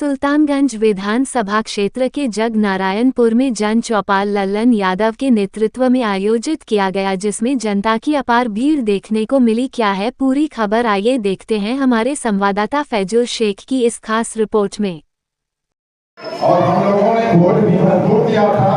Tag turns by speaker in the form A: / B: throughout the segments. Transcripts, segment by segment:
A: सुल्तानगंज विधानसभा क्षेत्र के जग नारायणपुर में जन चौपाल लल्लन यादव के नेतृत्व में आयोजित किया गया, जिसमें जनता की अपार भीड़ देखने को मिली। क्या है पूरी खबर, आइए देखते हैं हमारे संवाददाता फैजुल शेख की इस खास रिपोर्ट में।
B: और हम लोगों ने वोट भी भरपूर दिया था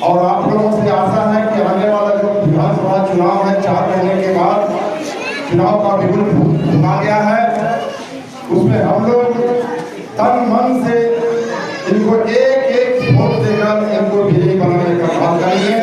B: और आप लोगों से आशा है कि आने वाला जो विधानसभा चुनाव है 4 महीने के बाद चुनाव का बिल्कुल भुना गया है, उसमें हम लोग तन मन से इनको एक एक वोट देकर इनको विजयी बनाने का काम करेंगे।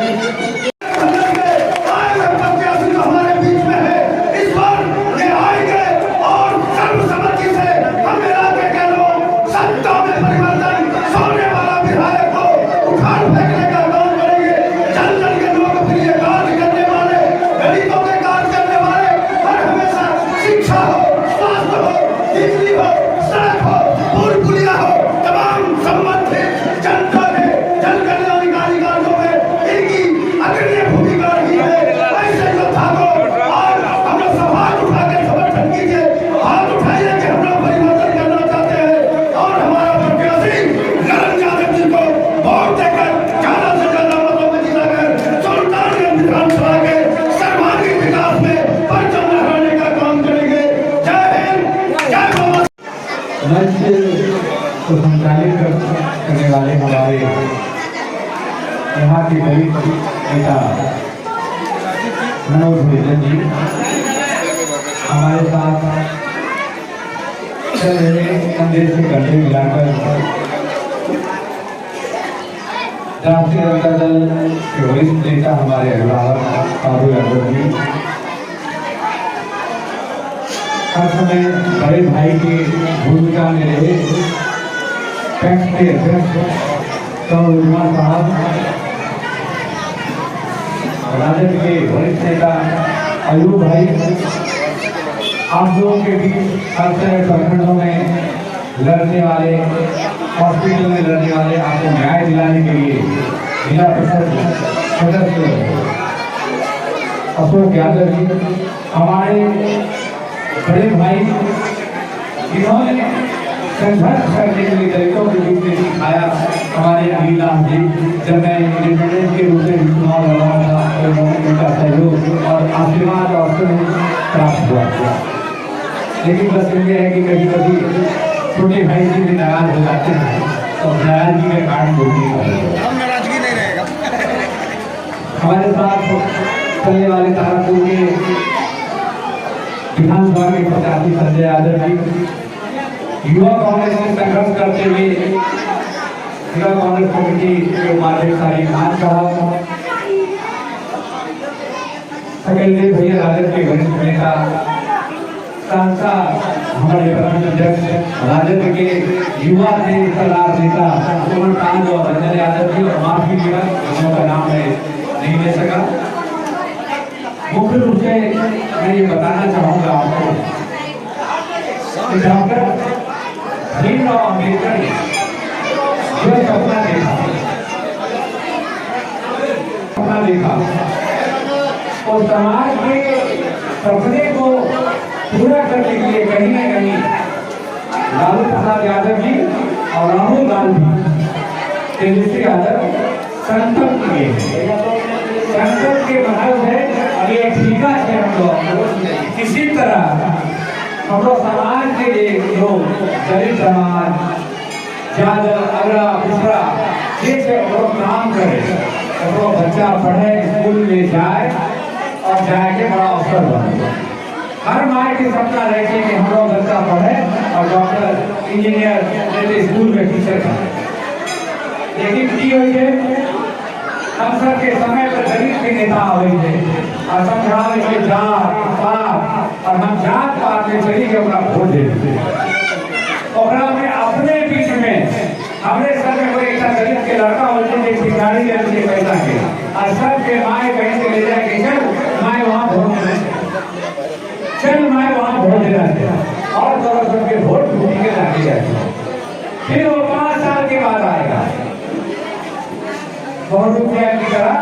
C: मंच को संचालित करने वाले हमारे यहाँ के वरिष्ठ नेता मनोज भूषण जी हमारे साथ चल रहे कंधे से कंधे मिलाकर राष्ट्रीय जनता दल के वरिष्ठ नेता हमारे अभिभावक बाबू यादव जी हर समय बड़े भाई की भूमिका में रहे। पैक्स के अध्यक्ष साहब, राजद के वरिष्ठ नेता अयूब भाई, आप लोगों के बीच हर तरह प्रखंडों में लड़ने वाले, हॉस्पिटल में लड़ने वाले, आपको न्याय दिलाने के लिए जिला परिषद सदस्य अशोक यादव जी, हमारे बड़े भाई, इन्होंने संघर्ष करने के लिए दलितों के बीच में सिखाया। हमारे अनिलाम जी, जब मैं इंडिपेंडेंस के रूप में चुनाव लड़ा था तो उनका सहयोग और आशीर्वाद और प्राप्त हुआ। लेकिन बस ये है कि कभी कभी छोटे भाई जी भी नाराज हो जाते हैं और नाराजगी के कारण नाराजगी नहीं रहेगा। हमारे साथ चलने वाले तारापुर के विधानसभा के प्रत्याशी संजय यादव जी, युवा कांग्रेस में संघर्ष करते हुए जिला कांग्रेस कमेटी के उपाध्यक्ष सारी खान साहब, सकलदेव भैया राजद के वरिष्ठ नेता, सांसद हमारे प्रखंड अध्यक्ष राजद के युवा से सलाह नेता सुमन कांत और रंजन यादव जी, और माफ कीजिएगा उनका नाम मैं नहीं ले सका। मुख्य रूप से मैं ये बताना चाहूँगा आपको कि डॉक्टर भीमराव अम्बेडकर ने जो सपना देखा और समाज के सपने को पूरा करने के लिए कहीं न कहीं लालू प्रसाद यादव जी और राहुल गांधी तेजस्वी यादव संकल्प किए। संकल्प के मतलब है अभी एक ठीका है हम लोग किसी तरह हम लोग समाज के लोग, दलित समाज, ज्यादा अगला पिछड़ा, जैसे लोग काम करें, हम लोग बच्चा पढ़े, स्कूल में जाए और जाके बड़ा अफसर बने। हर माँ की सपना रहती है कि हम लोग बच्चा पढ़े और डॉक्टर, इंजीनियर, जैसे स्कूल में टीचर बने। लेकिन की हुई है अवसर के समय पर दलित के नेता हुए थे और समझावे के जात पात, और हम जात पात में चली के अपना वोट देते और में अपने बीच में हमारे सर में कोई ऐसा दलित के लड़का होते थे कि गाड़ी लेने पैसा के और सब के माए बहन से ले जाके चल माए वहाँ वोट देना, चल माए वहाँ वोट देना और दोनों सबके वोट ढूंढ के लाके जाते। फिर वो 5 साल के बाद आएगा, बहुत रुपया की तरह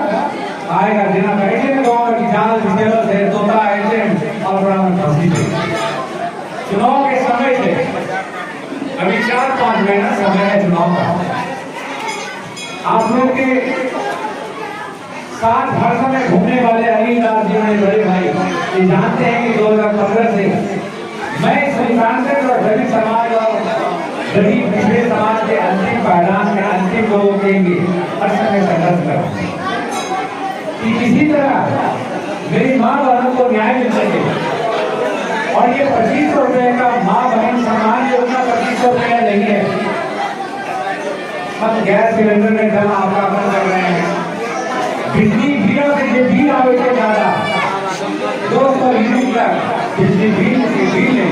C: आएगा देना बैठे गाँव की जाल से तोता ऐसे और चुनाव के समय से अभी 4-5 महीना समय है चुनाव का। आप लोग के साथ हर समय घूमने वाले अलीदास जी मेरे बड़े भाई ये जानते हैं कि 2015 से मैं संविधान और दलित समाज और गरीब पिछड़े समाज के अंतिम पायदान में अंतिम लोगों के लिए हर समय संघर्ष कर रहा हूं कि किसी तरह मेरी माँ बहनों को न्याय मिल सके। और ये 2500 रुपए का माँ बहन सम्मान योजना 2500 रुपया नहीं है। हम गैस सिलेंडर में दम आपका बंद कर रहे हैं। बिजली बिलों से जो बिल आवे थे ज्यादा 200 यूनिट तक बिजली बिल ले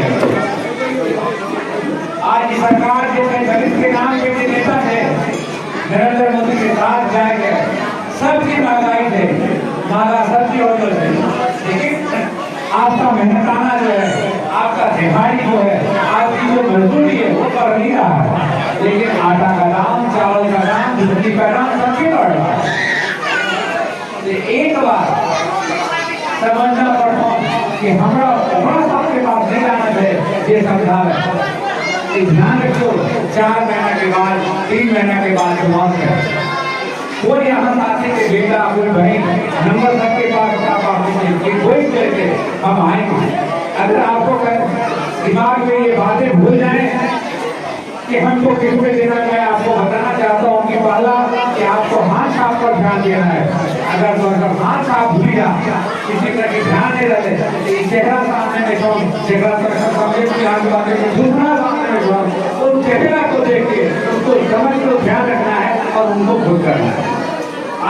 C: आज की सरकार जैसे दलित के नाम पे जो नेता थे नरेंद्र मोदी के साथ जाएंगे सबकी महंगाई थे महंगा सब्जी होटल थे, लेकिन आपका मेहनताना जो है आपका दिहाड़ी जो है आपकी जो मजदूरी है वो कर नहीं रहा है, लेकिन आटा का दाम चावल का दाम बिजली का दाम सबके बढ़ रहा है। एक बार समझना पड़ता कि हमारा साहब के पास नहीं जाना चाहिए ये समझा है। ध्यान रखो 4 महीने के बाद 3 महीने के बाद चुनाव है कोई यहाँ साथी के बेटा कोई बहन नंबर सबके पास कोई करके हम आएंगे। अगर आपको दिमाग में ये बातें भूल जाए कि हमको किसमें देना है, आपको बताना चाहता हूँ कि पहला कि आपको हाथ छाप पर ध्यान देना है। अगर तो हाथ छाप भूल जा किसी तरह की ध्यान नहीं रहते चेहरा सामने में जो चेहरा दूसरा सामने में उन चेहरा को देख के उसको समझ को ध्यान रखना है और उनको खुद करना है।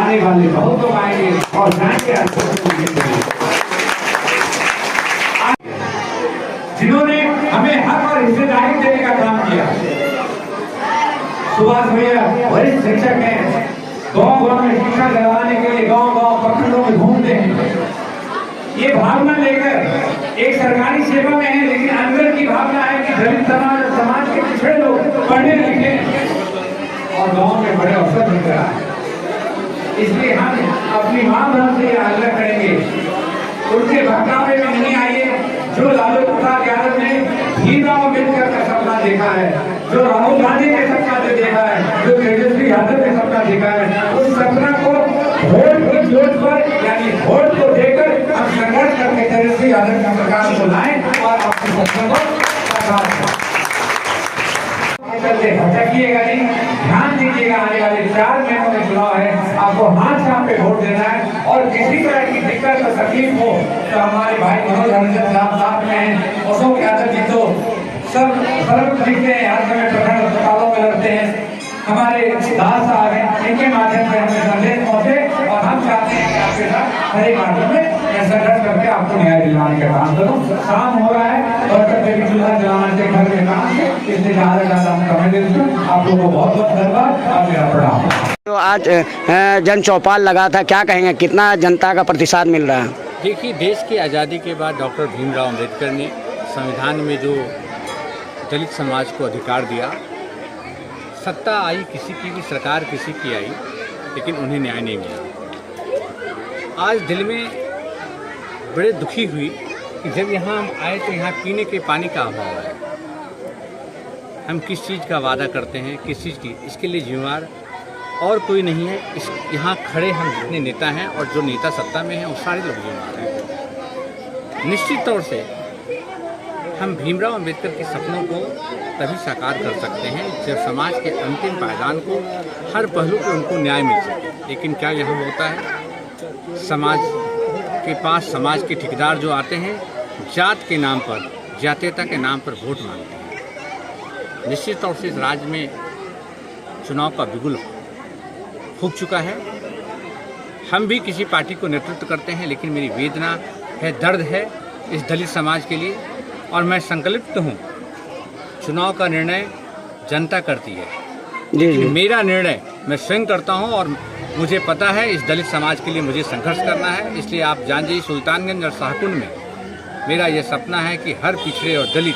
C: आने वाले बहुत लोग आएंगे और जिन्होंने हमें हक और हिस्सेदारी देने का काम किया। सुभाष भैया वरिष्ठ शिक्षक हैं, गांव-गांव में शिक्षा दिलवाने के लिए गांव-गांव प्रखंडों में घूमते हैं। ये भावना लेकर एक सरकारी सेवा में है, लेकिन अंदर की भावना है कि दलित समाज और समाज के पिछड़े लोग पढ़े लिखे और गांव में बड़े अवसर मिल रहा है। इसलिए हम अपनी मां बहन से आग्रह करेंगे उनके बहकावे में नहीं आइए। जो लालू प्रसाद यादव ने भीमराव अम्बेडकर का सपना देखा है, जो राहुल गांधी के सपना जो देखा है, जो तेजस्वी यादव के सपना देखा है, उस सपना को वोट की जोत पर यानी वोट को देकर हम संघर्ष करके तेजस्वी यादव की सरकार को लाएं और अपने सपनों को साकार करें। भटकिएगा नहीं, ध्यान दीजिएगा। आने वाले 4 महीनों में चुनाव है, आपको हाथ छाप पे वोट देना है। और किसी तरह की दिक्कत और तकलीफ हो तो हमारे भाई मनोज रंजन साहब में हैं, अशोक यादव जी तो सब सर्व दिखते हैं, हर समय प्रखंड अस्पतालों में लड़ते हैं। हमारे दास साहब हैं, इनके माध्यम से हमें संदेश पहुंचे और हम चाहते हैं कि आपके साथ हर एक माध्यम में संघर्ष करके आपको न्याय दिलाने का काम करूं। शाम हो रहा है और कभी चूल्हा जलाना से घर में काम है, इसलिए ज्यादा हम समय देते हैं। आप लोगों को बहुत बहुत धन्यवाद और मेरा प्रणाम।
D: तो आज जन चौपाल लगा था, क्या कहेंगे, कितना जनता का प्रतिसाद मिल रहा है?
E: देखिए, देश की आज़ादी के बाद डॉक्टर भीमराव अम्बेडकर ने संविधान में जो दलित समाज को अधिकार दिया, सत्ता आई किसी की भी, सरकार किसी की आई, लेकिन उन्हें न्याय नहीं मिला। आज दिल में बड़े दुखी हुई कि जब यहाँ हम आए तो यहाँ पीने के पानी का अभाव है। हम किस चीज़ का वादा करते हैं, किस चीज़ की, इसके लिए जिम्मेवार और कोई नहीं है। इस यहाँ खड़े हम जितने नेता हैं और जो नेता सत्ता में हैं वो सारे लोग जिम्मेवार हैं। निश्चित तौर से हम भीमराव अम्बेडकर के सपनों को तभी साकार कर सकते हैं जब समाज के अंतिम पायदान को हर पहलू पे उनको न्याय मिल सके। लेकिन क्या यहाँ होता है, समाज के पास समाज के ठेकेदार जो आते हैं जात के नाम पर, जातीयता के नाम पर वोट मांगते हैं। निश्चित तौर से इस राज्य में चुनाव का बिगुल फूंक चुका है। हम भी किसी पार्टी को नेतृत्व करते हैं, लेकिन मेरी वेदना है, दर्द है इस दलित समाज के लिए और मैं संकल्पित हूँ। चुनाव का निर्णय जनता करती है, लेकिन मेरा निर्णय मैं स्वयं करता हूँ और मुझे पता है इस दलित समाज के लिए मुझे संघर्ष करना है। इसलिए आप जान जाइए, सुल्तानगंज और शाहकुंड में मेरा ये सपना है कि हर पिछड़े और दलित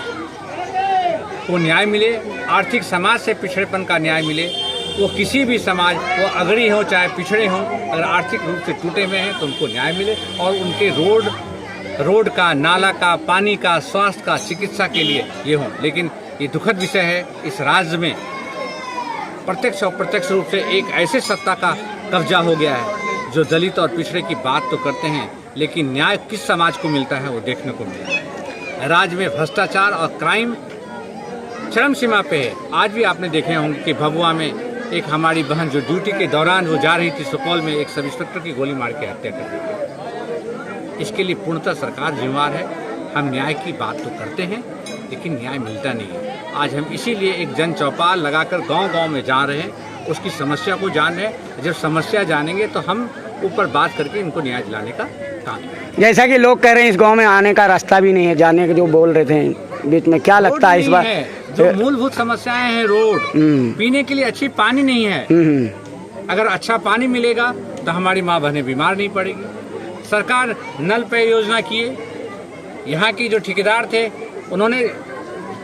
E: को न्याय मिले, आर्थिक समाज से पिछड़ेपन का न्याय मिले। वो किसी भी समाज, वो अगड़ी हो चाहे पिछड़े हों, अगर आर्थिक रूप से टूटे हुए हैं तो उनको न्याय मिले और उनके रोड का, नाला का, पानी का, स्वास्थ्य का, चिकित्सा के लिए ये हों। लेकिन ये दुखद विषय है। इस राज्य में प्रत्यक्ष और अप्रत्यक्ष रूप से एक ऐसे सत्ता का कब्जा हो गया है जो दलित और पिछड़े की बात तो करते हैं, लेकिन न्याय किस समाज को मिलता है वो देखने को मिला है। राज्य में भ्रष्टाचार और क्राइम चरम सीमा पे है। आज भी आपने देखे होंगे कि भभुआ में एक हमारी बहन जो ड्यूटी के दौरान वो जा रही थी सुपौल में, एक सब इंस्पेक्टर की गोली मार के हत्या कर दी। इसके लिए पूर्णतः सरकार जिम्मेवार है। हम न्याय की बात तो करते हैं लेकिन न्याय मिलता नहीं है। आज हम इसीलिए एक जन चौपाल लगाकर गांव-गांव में जा रहे हैं, उसकी समस्या को जान रहे हैं। जब समस्या जानेंगे तो हम ऊपर बात करके इनको न्याय दिलाने का काम करेंगे।
D: जैसा कि लोग कह रहे हैं इस गांव में आने का रास्ता भी नहीं है, जाने के जो बोल रहे थे बीच में, क्या लगता है इस बार?
E: जो मूलभूत समस्याएं हैं, रोड, पीने के लिए अच्छी पानी नहीं है। अगर अच्छा पानी मिलेगा तो हमारी माँ बहनें बीमार नहीं पड़ेगी। सरकार नल पे योजना किए, यहाँ की जो ठेकेदार थे उन्होंने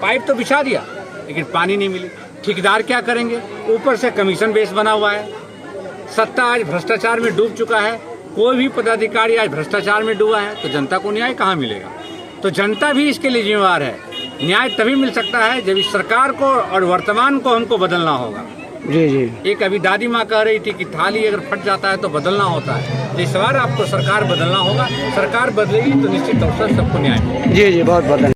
E: पाइप तो बिछा दिया लेकिन पानी नहीं मिली। ठेकेदार क्या करेंगे? ऊपर से कमीशन बेस बना हुआ है। सत्ता आज भ्रष्टाचार में डूब चुका है। कोई भी पदाधिकारी आज भ्रष्टाचार में डूबा है तो जनता को न्याय कहाँ मिलेगा? तो जनता भी इसके लिए जिम्मेवार है। न्याय तभी मिल सकता है जब इस सरकार को और वर्तमान को हमको बदलना होगा।
D: जी जी।
E: एक अभी दादी माँ कह रही थी कि थाली अगर फट जाता है तो बदलना होता है। इस बार आपको सरकार बदलना होगा। सरकार बदलेगी तो निश्चित तौर से सबको न्याय मिलेगा।
D: जी जी, बहुत बहुत